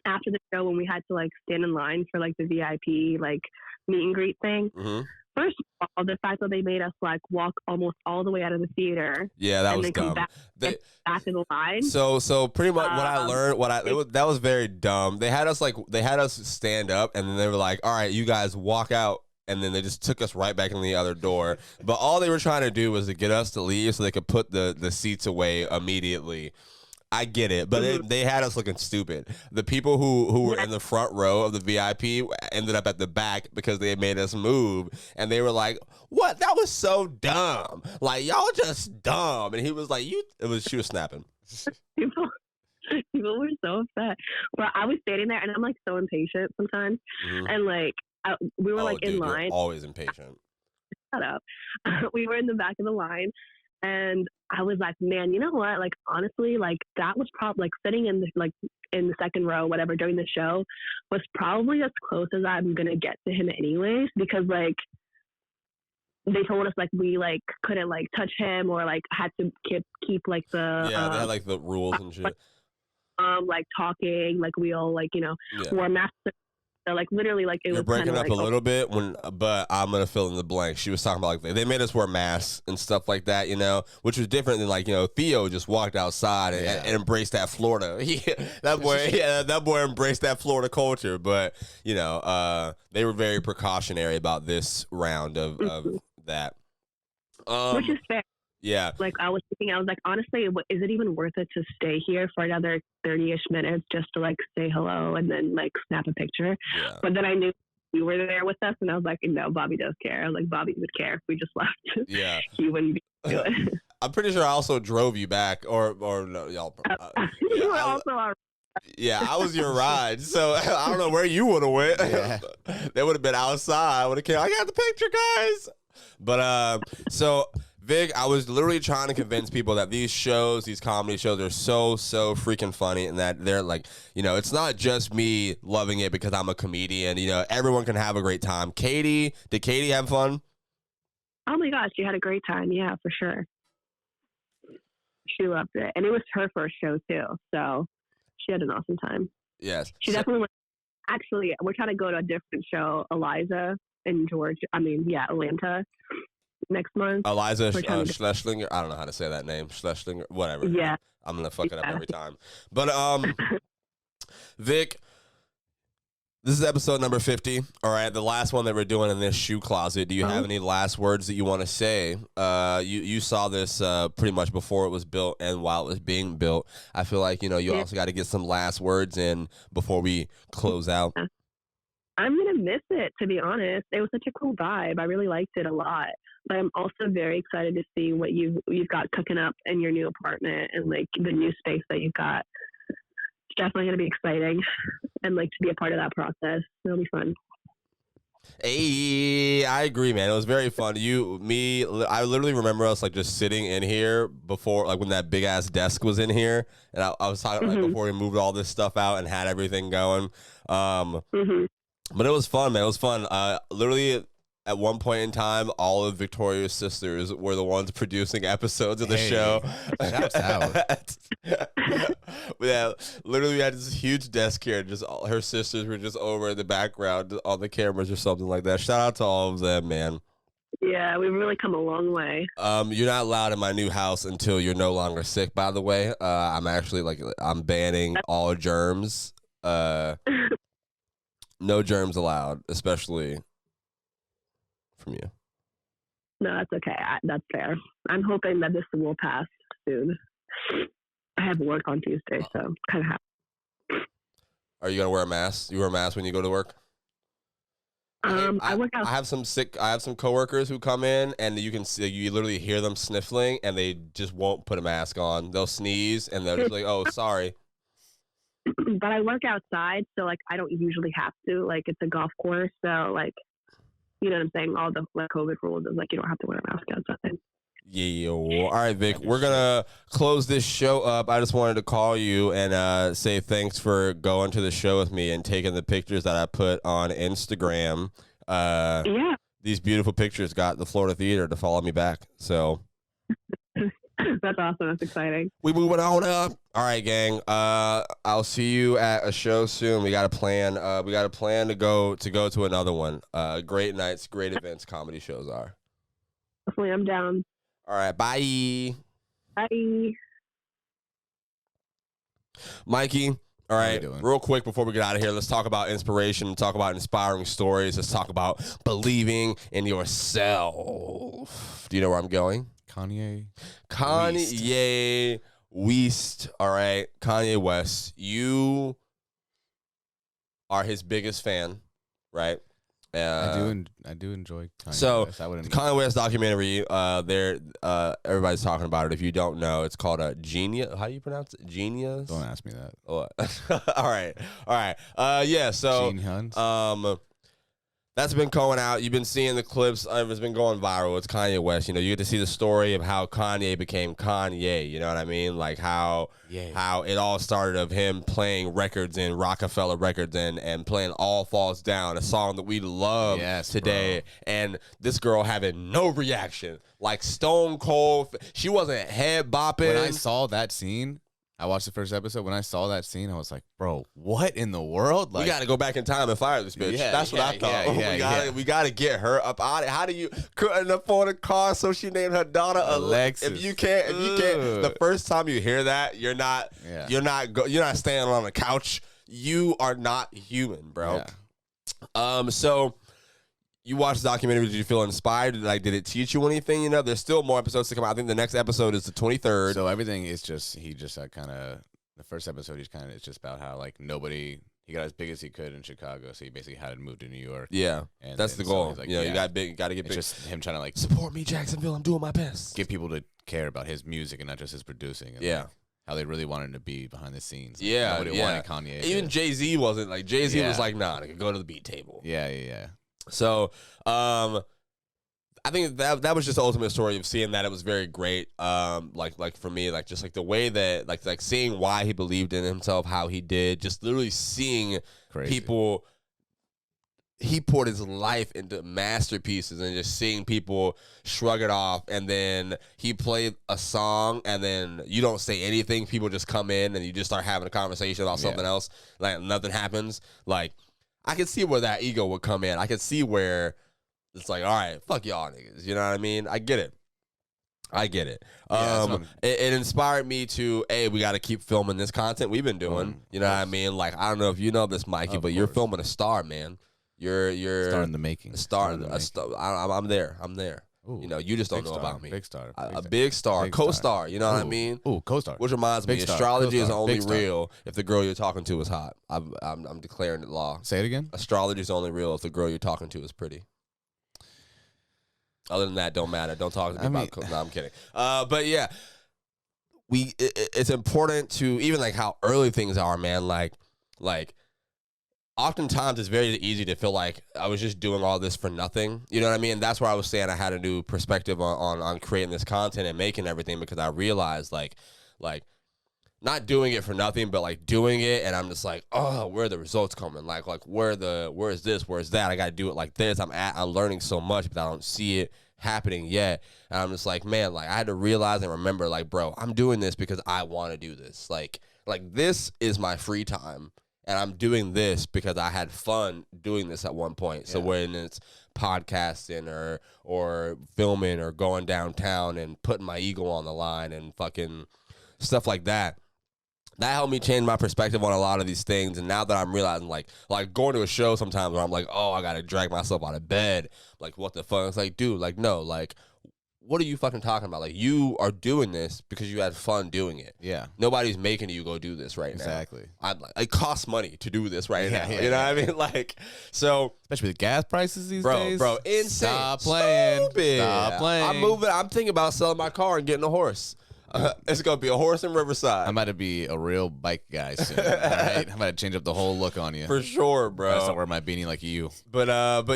after the show, when we had to like stand in line for like the VIP like meet and greet thing, first of all, the fact that they made us like walk almost all the way out of the theater, that was dumb. Back in the line. So pretty much what I learned, that was very dumb. They had us stand up, and then they were like, "All right, you guys walk out." And then they just took us right back in the other door. But all they were trying to do was to get us to leave so they could put the seats away immediately. I get it, but they had us looking stupid. The people who were in the front row of the VIP ended up at the back because they had made us move. And they were like, what? That was so dumb. Like, y'all just dumb. And he was like, she was snapping. People were so upset. But I was standing there, and I'm like so impatient sometimes. And like, we were like in line. You're always impatient. Shut up. We were in the back of the line, and I was like, man, you know what? Like honestly, like that was probably like sitting in the second row, whatever, during the show was probably as close as I'm gonna get to him, anyways, because like they told us like we like couldn't like touch him or like had to keep like the they had like the rules and shit. Like talking, like we all like wore masks. So like literally, like it You're was breaking up like, a little bit but I'm gonna fill in the blank. She was talking about like they made us wear masks and stuff like that, which was different than like Theo just walked outside and embraced that Florida. That boy embraced that Florida culture. But they were very precautionary about this round of that, which is fair. Yeah. Like I was thinking, I was like, honestly, is it even worth it to stay here for another 30-ish minutes just to like say hello and then like snap a picture? Yeah. But then I knew you were there with us, and I was like, no, Bobby does care. I was like, Bobby would care if we just left. Yeah. He wouldn't be doing it. I'm pretty sure I also drove you back, or no, y'all. You were also our. Yeah, I was your ride, so I don't know where you would have went. Yeah. They would have been outside. I would have came. I got the picture, guys. But so Vic, I was literally trying to convince people that these comedy shows are so freaking funny, and that they're like, it's not just me loving it because I'm a comedian. Everyone can have a great time. Did Katie have fun? Oh my gosh, she had a great time. Yeah, for sure. She loved it. And it was her first show too. So she had an awesome time. Yes. She definitely went. Actually, we're trying to go to a different show, Eliza in Atlanta next month. Eliza Schlesinger. I don't know how to say that name. Schlesinger, whatever. Yeah. I'm going to fuck it up every time. But, Vic, this is episode number 50. All right, the last one that we're doing in this shoe closet. Do you have any last words that you want to say? You saw this pretty much before it was built and while it was being built. I feel like, you also got to get some last words in before we close out. I'm going to miss it, to be honest. It was such a cool vibe. I really liked it a lot. But I'm also very excited to see what you've got cooking up in your new apartment and, like, the new space that you've got. It's definitely going to be exciting and, like, to be a part of that process. It'll be fun. Hey, I agree, man. It was very fun. I literally remember us, like, just sitting in here before, like, when that big-ass desk was in here. And I was talking, like, before we moved all this stuff out and had everything going. But it was fun, man. It was fun. Literally, at one point in time, all of Victoria's sisters were the ones producing episodes of the show. Shouts out. Yeah, literally, we had this huge desk here. Just all her sisters were just over in the background on the cameras or something like that. Shout out to all of them, man. Yeah, we've really come a long way. You're not allowed in my new house until you're no longer sick, by the way. I'm actually, I'm banning all germs. No germs allowed, especially from you. No, that's okay. That's fair. I'm hoping that this will pass soon. I have work on Tuesday, so kind of happy. Are you gonna wear a mask? You wear a mask when you go to work? I work out. I have some coworkers who come in and you can see, you literally hear them sniffling and they just won't put a mask on. They'll sneeze and they're just like, "Oh, sorry." But I work outside, so like I don't usually have to. Like it's a golf course, so like you know what I'm saying. All the COVID rules is like you don't have to wear a mask outside. Yeah. All right, Vic. We're gonna close this show up. I just wanted to call you and say thanks for going to the show with me and taking the pictures that I put on Instagram. Yeah. These beautiful pictures got the Florida Theater to follow me back. So. That's awesome. That's exciting. We moving on up. All right, gang. I'll see you at a show soon. We got a plan. We got a plan to go to another one. Great nights, great events. Comedy shows are. Definitely, I'm down. All right, bye. Bye. Mikey. All right, real quick before we get out of here, let's talk about inspiration, talk about inspiring stories. Let's talk about believing in yourself. Do you know where I'm going? Kanye West. All right, Kanye West. You are his biggest fan, right? I do enjoy Kanye West. The Kanye West documentary, everybody's talking about it. If you don't know, it's called Genius. How do you pronounce it? Genius? Don't ask me that. Oh, all right. Yeah, so Gene Hunt. that's been going out. You've been seeing the clips. It's been going viral. It's Kanye West. You get to see the story of how Kanye became Kanye. You know what I mean? Like how it all started of him playing records in Rockefeller Records and playing All Falls Down, a song that we love today. Bro. And this girl having no reaction. Like stone cold. She wasn't head bopping. When I saw that scene, I watched the first episode. When I saw that scene, I was like, bro, what in the world? Like, we got to go back in time and fire this bitch. That's what I thought. We got to get her up out of it. How do you couldn't afford a car, so she named her daughter Alexis. If you can't, the first time you hear that, you're not standing on the couch. You are not human, bro. Yeah. So you watched the documentary. Did you feel inspired? Did it teach you anything? There's still more episodes to come out. I think the next episode is the 23rd. So everything is he just kind of, the first episode, it's just about how, like, he got as big as he could in Chicago. So he basically had to move to New York. Yeah. And that's the goal. So like, you got to get big. It's just him trying to, like, support me, Jacksonville. I'm doing my best. Get people to care about his music and not just his producing. And like, how they really wanted him to be behind the scenes. Like, nobody wanted Kanye. Even Jay-Z wasn't. Like, Jay-Z was like, nah, go to the beat table. Yeah. So, I think that was just the ultimate story of seeing that. It was very great. Like for me, like just like the way that like seeing why he believed in himself, how he did, just literally seeing people. He poured his life into masterpieces and just seeing people shrug it off. And then he played a song and then you don't say anything. People just come in and you just start having a conversation about something else. Like nothing happens. Like I could see where that ego would come in. I could see where it's like, all right, fuck y'all niggas. You know what I mean? I get it. It inspired me to, we got to keep filming this content we've been doing. You know what I mean? Like, I don't know if you know this, Mikey, but you're filming a star, man. You're star in the making. I'm there. Ooh, you know, you just don't know about me. A big star, co-star. You know what I mean? Ooh, co-star. Which reminds me, astrology is only real if the girl you're talking to is hot. I'm declaring it law. Say it again. Astrology is only real if the girl you're talking to is pretty. Other than that, don't matter. Don't talk to me about. No, I'm kidding. But yeah, it's important to even like how early things are, man. Like. Oftentimes, it's very easy to feel like I was just doing all this for nothing. You know what I mean? That's why I was saying I had a new perspective on creating this content and making everything, because I realized like not doing it for nothing, but like doing it, and I'm just like, oh, where are the results coming? Like where is this? Where is that? I got to do it like this. I'm learning so much, but I don't see it happening yet. And I'm just like, man, like I had to realize and remember, like, bro, I'm doing this because I want to do this. Like this is my free time. And I'm doing this because I had fun doing this at one point. So when it's podcasting or filming or going downtown and putting my ego on the line and fucking stuff like that, that helped me change my perspective on a lot of these things. And now that I'm realizing, like going to a show sometimes where I'm like, oh, I got to drag myself out of bed. Like, what the fuck? It's like, dude, like, no, like, what are you fucking talking about? Like, you are doing this because you had fun doing it. Yeah. Nobody's making you go do this right now. Exactly. It costs money to do this right now. You know what I mean? Like, so. Especially with gas prices these days. Bro, insane. Stop playing. Stupid. Stop playing. I'm thinking about selling my car and getting a horse. It's going to be a horse in Riverside. I'm about to be a real bike guy soon. All right? I'm about to change up the whole look on you. For sure, bro. I start wearing my beanie like you. But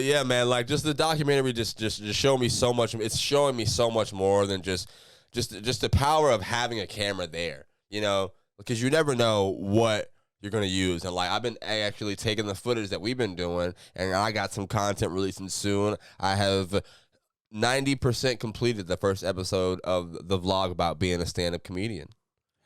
yeah, man, like just the documentary just showed me so much. It's showing me so much more than just the power of having a camera there, you know, because you never know what you're going to use. And like, I've been actually taking the footage that we've been doing, and I got some content releasing soon. I have 90% completed the first episode of the vlog about being a stand-up comedian.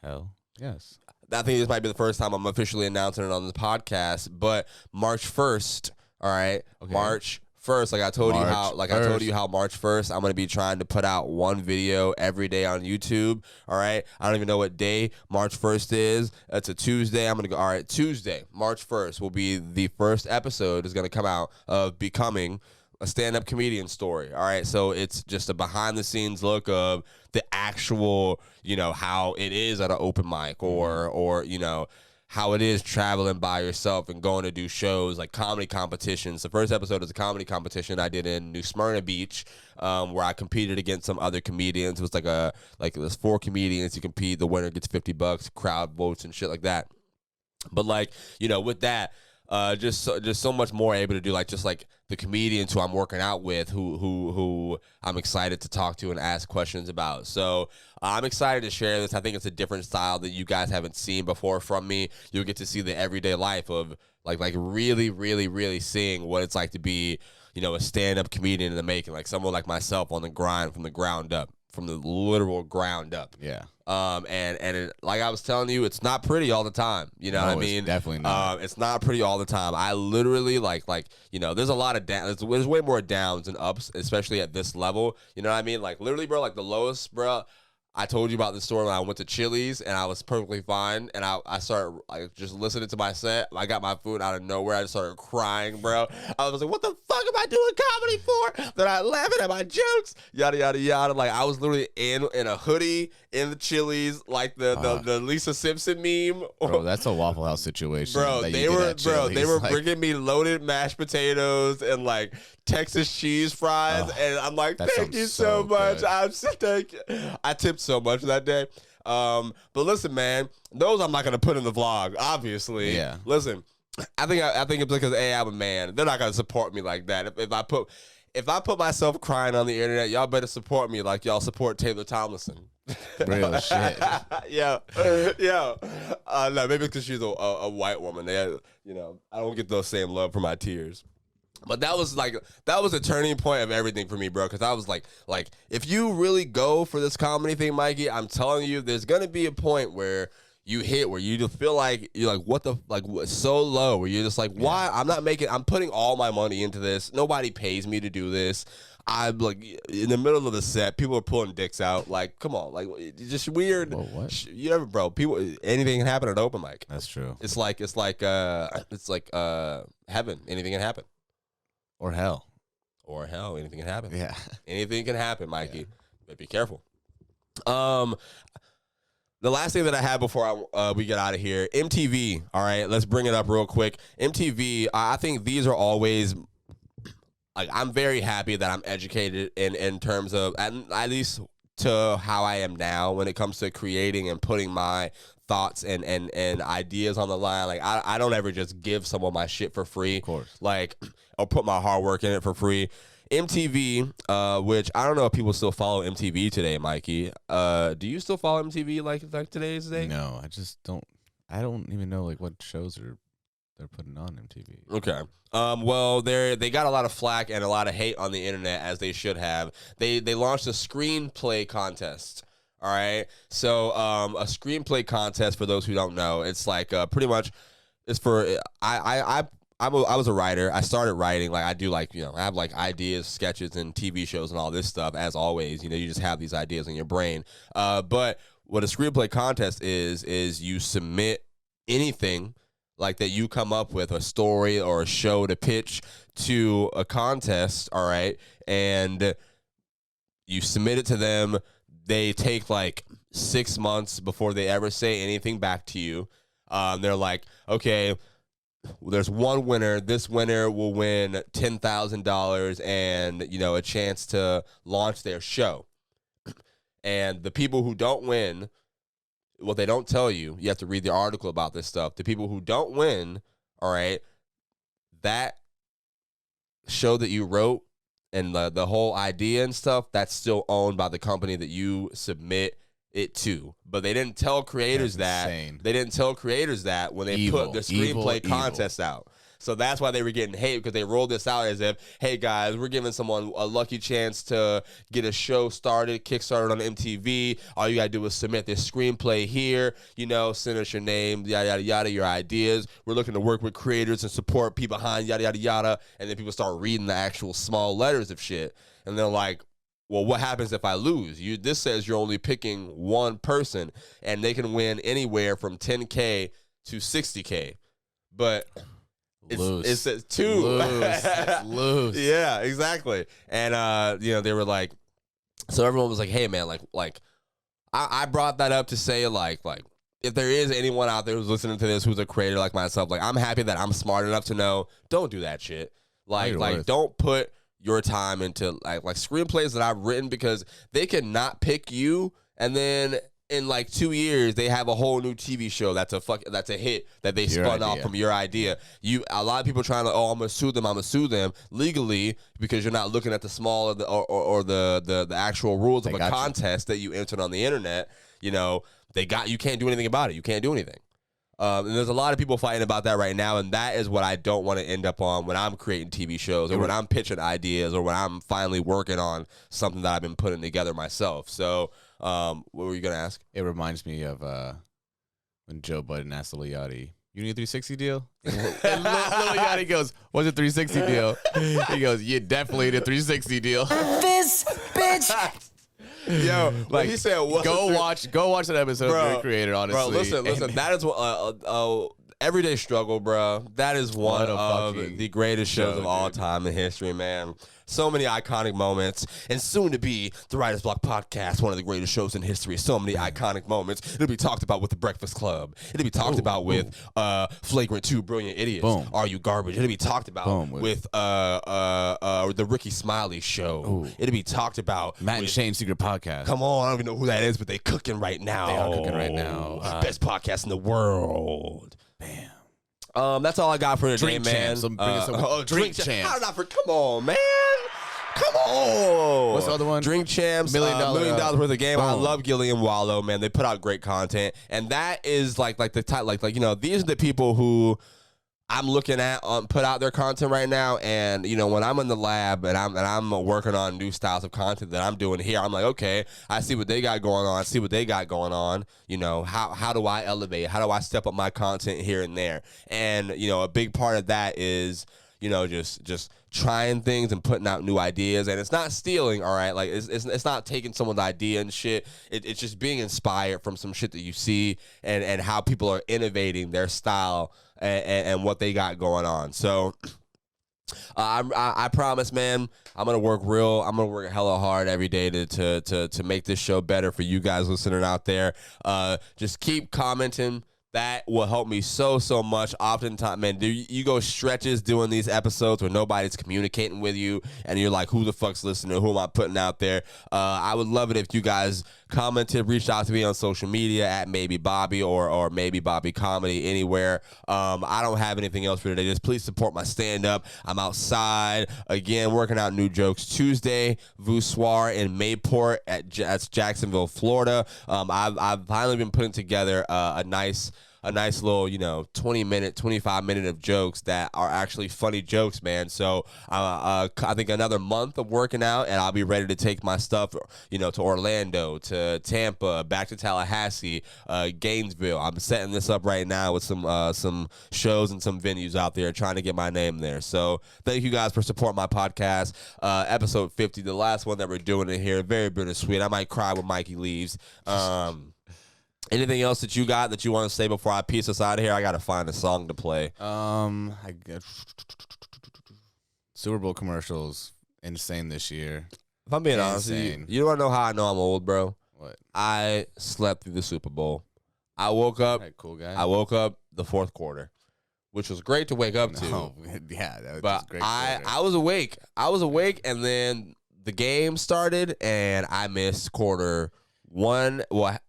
Hell yes. I think this might be the first time I'm officially announcing it on the podcast, but March 1st, all right? Okay. March 1st, I told you how March 1st I'm going to be trying to put out one video every day on YouTube, all right? I don't even know what day March 1st is. It's a Tuesday. I'm going to go, all right, Tuesday, March 1st will be the first episode is going to come out of becoming a stand-up comedian story. All right. So it's just a behind-the-scenes look of the actual, you know, how it is at an open mic or you know, how it is traveling by yourself and going to do shows like comedy competitions. The first episode is a comedy competition I did in New Smyrna Beach, where I competed against some other comedians. It was there's 4 comedians. You compete. The winner gets $50, crowd votes and shit like that. But like, you know, with that, just so much more able to do, like just like the comedians who I'm working out with, who I'm excited to talk to and ask questions about. So I'm excited to share this. I think it's a different style that you guys haven't seen before from me. You'll get to see the everyday life of like really, really, really seeing what it's like to be, you know, a stand-up comedian in the making, like someone like myself on the grind from the ground up, from the literal ground up. Yeah. Like I was telling you, it's not pretty all the time. You know what I mean? Definitely not. It's not pretty all the time. I literally like you know, there's a lot of downs. There's way more downs than ups, especially at this level. You know what I mean? Like literally, bro. Like the lowest, bro. I told you about this story when I went to Chili's and I was perfectly fine, and I started like just listening to my set. I got my food out of nowhere. I just started crying, bro. I was like, "What the fuck am I doing comedy for? They're not laughing at my jokes." Yada yada yada. Like I was literally in a hoodie in the Chili's, like the Lisa Simpson meme. Bro, that's a Waffle House situation. They were bringing me loaded mashed potatoes and like Texas cheese fries, and I'm like, thank you so much. I tipped so much that day. But listen, man, those I'm not gonna put in the vlog, obviously. Yeah. Listen, I think it's because I'm a man. They're not gonna support me like that. if I put myself crying on the internet, y'all better support me like y'all support Taylor Tomlinson. Real shit. Yeah. No, maybe because she's a white woman. I don't get those same love for my tears. But that was a turning point of everything for me, bro. Because I was like, if you really go for this comedy thing, Mikey, I'm telling you, there's gonna be a point where you hit where you just feel like you're like, what the so low where you're just like, why? I'm putting all my money into this. Nobody pays me to do this. I'm like in the middle of the set, people are pulling dicks out. Like, come on, like it's just weird. Whoa, what? You never, bro. Anything can happen at open mic. That's true. It's like heaven. Anything can happen. Or hell. Anything can happen. Yeah. Anything can happen, Mikey. But be careful. The last thing that I had before we get out of here, MTV. All right, let's bring it up real quick. MTV. I think these are always like, I'm very happy that I'm educated in terms of at least to how I am now when it comes to creating and putting my thoughts and ideas on the line. Like I don't ever just give someone my shit for free. Of course. Like I'll put my hard work in it for free. MTV, which I don't know if people still follow MTV today, Mikey. Do you still follow MTV like today's day? No, I just don't. I don't even know like what shows they're putting on MTV. Okay. Well, they got a lot of flack and a lot of hate on the internet, as they should have. They launched a screenplay contest. All right. So a screenplay contest, for those who don't know, it's like pretty much it's for I was a writer. I started writing. Like I do, I have like ideas, sketches, and TV shows and all this stuff. As always, you just have these ideas in your brain. But what a screenplay contest is you submit anything like that you come up with, a story or a show to pitch to a contest. All right, and you submit it to them. They take like 6 months before they ever say anything back to you. They're like, okay, there's one winner. This winner will win $10,000 and, a chance to launch their show. And the people who don't win, what they don't tell you, you have to read the article about this stuff. The people who don't win, all right, that show that you wrote and the whole idea and stuff, that's still owned by the company that you submit it to. But they didn't tell creators that. Insane. They didn't tell creators that when they put the screenplay contest out. So that's why they were getting hate, because they rolled this out as if, hey guys, we're giving someone a lucky chance to get a show started, kickstarted on MTV. All you gotta do is submit this screenplay here, send us your name, yada yada yada, your ideas. We're looking to work with creators and support people behind yada yada yada. And then people start reading the actual small letters of shit, and they're like, well, what happens if I lose? This says you're only picking one person, and they can win anywhere from $10K to $60K. But it says two. Lose. Yeah, exactly. And they were like, so everyone was like, hey man, I brought that up to say like if there is anyone out there who's listening to this who's a creator like myself, like I'm happy that I'm smart enough to know, don't do that shit. Like don't put your time into like screenplays that I've written, because they cannot pick you, and then in like 2 years they have a whole new TV show that's a hit that they spun off from your idea. A lot of people trying to, I'm gonna sue them legally, because you're not looking at the small or the actual rules of a contest that you entered on the internet. You can't do anything about it. You can't do anything. And there's a lot of people fighting about that right now, and that is what I don't want to end up on when I'm creating TV shows, or when I'm pitching ideas, or when I'm finally working on something that I've been putting together myself. So, what were you going to ask? It reminds me of when Joe Budden asked Lil Yachty, you need a 360 deal? And Lil Yachty goes, what's a 360 deal? He goes, you definitely need a 360 deal. This bitch. Yo, like he said, go watch that episode of Your Creator, honestly. Bro, listen, that is everyday struggle, bro. That is one of the greatest shows of all time in history, man. So many iconic moments, and soon to be the Writer's Block podcast, one of the greatest shows in history. So many iconic moments. It'll be talked about with The Breakfast Club. It'll be talked about with Flagrant 2, Brilliant Idiots. Boom. Are You Garbage? It'll be talked about with the Ricky Smiley Show. Ooh. It'll be talked about Matt and Shane's Secret Podcast. Come on, I don't even know who that is, but they cooking right now. They are cooking right now. Best podcast in the world. Bam. That's all I got for today, Drink man. Champs. Drink Drink Champs. Come on, man. Come on. What's the other one? Drink Champs, $1 million worth of game. I boom. love Gilly and Wallow, man. They put out great content, and that is like the type, like you know, these are the people who I'm looking at put out their content right now. And you know, when I'm in the lab and I'm working on new styles of content that I'm doing here, I'm like, okay, I see what they got going on. I see what they got going on. You know, how do I elevate? How do I step up my content here and there? And you know, a big part of that is, you know, just trying things and putting out new ideas. And it's not stealing, all right? Like, it's not taking someone's idea and shit. It's just being inspired from some shit that you see and how people are innovating their style and what they got going on. So I promise, man, I'm gonna work hella hard every day to make this show better for you guys listening out there. Just keep commenting. That will help me so much. Oftentimes, man, you go stretches doing these episodes where nobody's communicating with you, and you're like, who the fuck's listening? Who am I putting out there? I would love it if you guys commented, reached out to me on social media at Maybe Bobby or Maybe Bobby Comedy anywhere. I don't have anything else for today. Just please support my stand-up. I'm outside, again, working out new jokes Tuesday, Voussoir in Mayport that's Jacksonville, Florida. I've finally been putting together a nice little, you know, 20-minute, 25-minute of jokes that are actually funny jokes, man. So I think another month of working out, and I'll be ready to take my stuff, you know, to Orlando, to Tampa, back to Tallahassee, Gainesville. I'm setting this up right now with some shows and some venues out there, trying to get my name there. So thank you guys for supporting my podcast. Episode 50, the last one that we're doing in here, very bittersweet. I might cry when Mikey leaves. Anything else that you got that you want to say before I piece us out of here? I got to find a song to play. I guess Super Bowl commercials, insane this year. If I'm being honest with you, you don't know how I know I'm old, bro. What? I slept through the Super Bowl. I woke up. Right, cool guy. I woke up the fourth quarter, which was great to wake up to. Yeah, that was but great. I was awake. And then the game started, and I missed quarter one,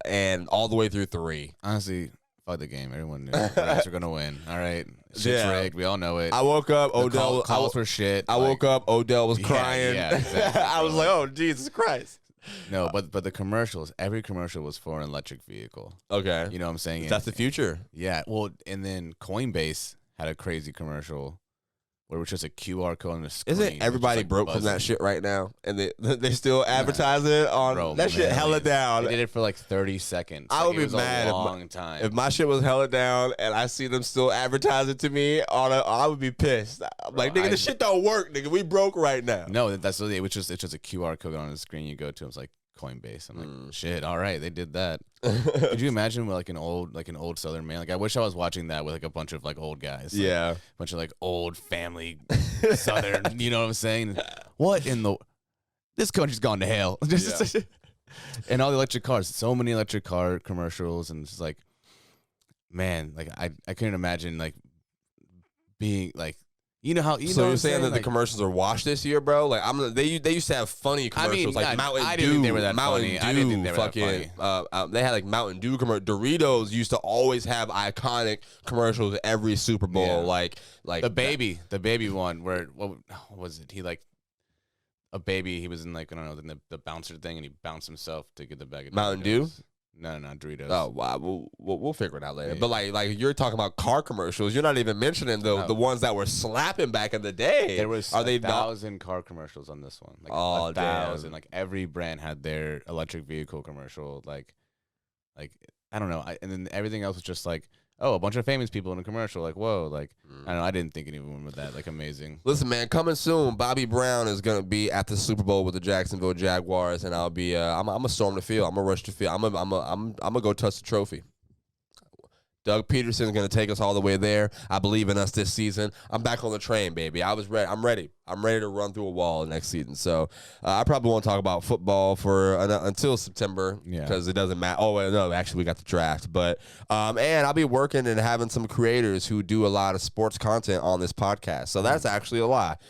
and all the way through 3. Honestly, fuck the game. Everyone knew the Rats were gonna win. All right, shit's rigged. We all know it. I woke up. Odell calls for shit. I woke up. Odell was crying. Yeah, exactly. I was like, oh Jesus Christ. No, but the commercials. Every commercial was for an electric vehicle. Okay, you know what I'm saying? That's the future. Yeah. Well, and then Coinbase had a crazy commercial where it was just a QR code on the screen. Isn't everybody like broke from that shit right now? And they still advertising it on that shit hella down. They did it for like 30 seconds. I would be mad if my shit was hella down and I see them still advertising to me I would be pissed. I'm like, nigga, this shit don't work, nigga. We broke right now. No, it's just a QR code on the screen you go to. It's like Coinbase. I'm like, shit, all right, they did that. Could you imagine with like an old Southern man? Like, I wish I was watching that with like a bunch of like old guys. Like, a bunch of like old family Southern. You know what I'm saying? What in the? This country's gone to hell. And all the electric cars. So many electric car commercials, and it's just like, man, like I couldn't imagine like being like. You know how so you're saying that the commercials are washed this year, bro? Like they used to have funny commercials like Mountain Dew. I didn't think they were that funny. I didn't think they were that funny. They had like Mountain Dew commercials. Doritos used to always have iconic commercials every Super Bowl. Yeah. Like the baby one where what was it? He like a baby. He was in like I don't know the bouncer thing, and he bounced himself to get the bag of Mountain Dew. No, Doritos. Oh, wow. We'll figure it out later. Yeah. But like you're talking about car commercials. You're not even mentioning the ones that were slapping back in the day. There was 1,000 car commercials on this one. Like 1,000. Like every brand had their electric vehicle commercial. Like I don't know. And then everything else was just like, oh, a bunch of famous people in a commercial. Like, whoa. Like, I don't know. I didn't think anyone with that. Like, amazing. Listen, man, coming soon, Bobby Brown is going to be at the Super Bowl with the Jacksonville Jaguars, and I'll be, I'm going to storm the field. I'm going to rush the field. I'm going to go touch the trophy. Doug Peterson's going to take us all the way there. I believe in us this season. I'm back on the train, baby. I was ready. I'm ready. I'm ready to run through a wall next season. So I probably won't talk about football for until September because it doesn't matter. Oh, well, no, actually, we got the draft. But and I'll be working and having some creators who do a lot of sports content on this podcast. So that's actually a lot.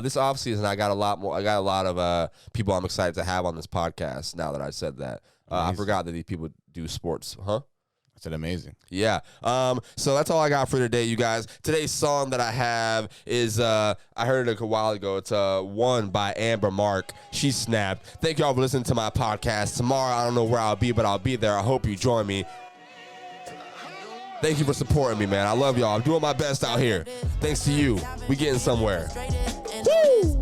This offseason, I got a lot more. I got a lot of people I'm excited to have on this podcast now that I said that. I forgot that these people do sports. Huh? I said amazing. Yeah. So that's all I got for today, you guys. Today's song that I have is I heard it a while ago. It's One by Amber Mark. She snapped. Thank y'all for listening to my podcast. Tomorrow, I don't know where I'll be, but I'll be there. I hope you join me. Thank you for supporting me, man. I love y'all. I'm doing my best out here. Thanks to you. We getting somewhere. Woo!